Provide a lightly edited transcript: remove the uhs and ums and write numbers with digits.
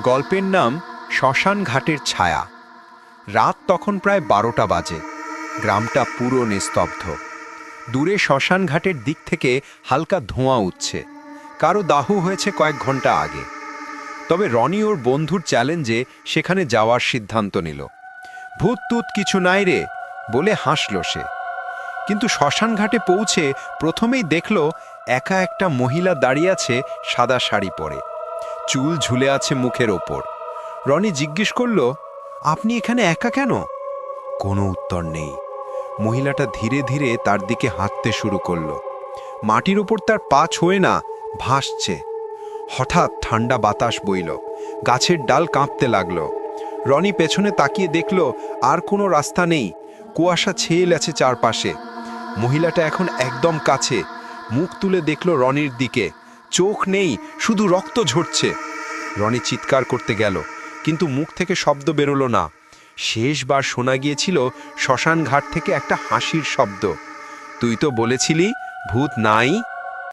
গল্পের নাম শ্মশান ঘাটের ছায়া। রাত তখন প্রায় 12টা বাজে। গ্রামটা পুরো নিস্তব্ধ। দূরে শ্মশান ঘাটের দিক থেকে হালকা ধোঁয়া উঠছে। কারো দাহ হয়েছে কয়েক ঘন্টা আগে। তবে রনি ওর বন্ধুর চ্যালেঞ্জে সেখানে যাওয়ার সিদ্ধান্ত নিল। ভূত তুত কিছু নাই রে বলে হাসল সে। কিন্তু শ্মশান ঘাটে পৌঁছে প্রথমেই দেখল একা একটা মহিলা দাঁড়িয়ে আছে সাদা শাড়ি পরে, চুল ঝুলে আছে মুখের ওপর। রনি জিজ্ঞেস করল, আপনি এখানে একা কেন? কোনো উত্তর নেই। মহিলাটা ধীরে ধীরে তার দিকে হাঁটতে শুরু করলো। মাটির ওপর তার পা ছোঁয়ে না, ভাসছে। হঠাৎ ঠান্ডা বাতাস বইল, গাছের ডাল কাঁপতে লাগলো। রনি পেছনে তাকিয়ে দেখল আর কোনো রাস্তা নেই, কুয়াশা ছেয়ে আছে চারপাশে। মহিলাটা এখন একদম কাছে, মুখ তুলে দেখল রনির দিকে। চোখ নেই, শুধু রক্ত ঝরছে। রনি চিৎকার করতে গেল, কিন্তু মুখ থেকে শব্দ বেরোলো না। শেষবার শোনা গিয়েছিল শ্মশান ঘাট থেকে একটা হাসির শব্দ। তুই তো বলেছিলি ভূত নাই।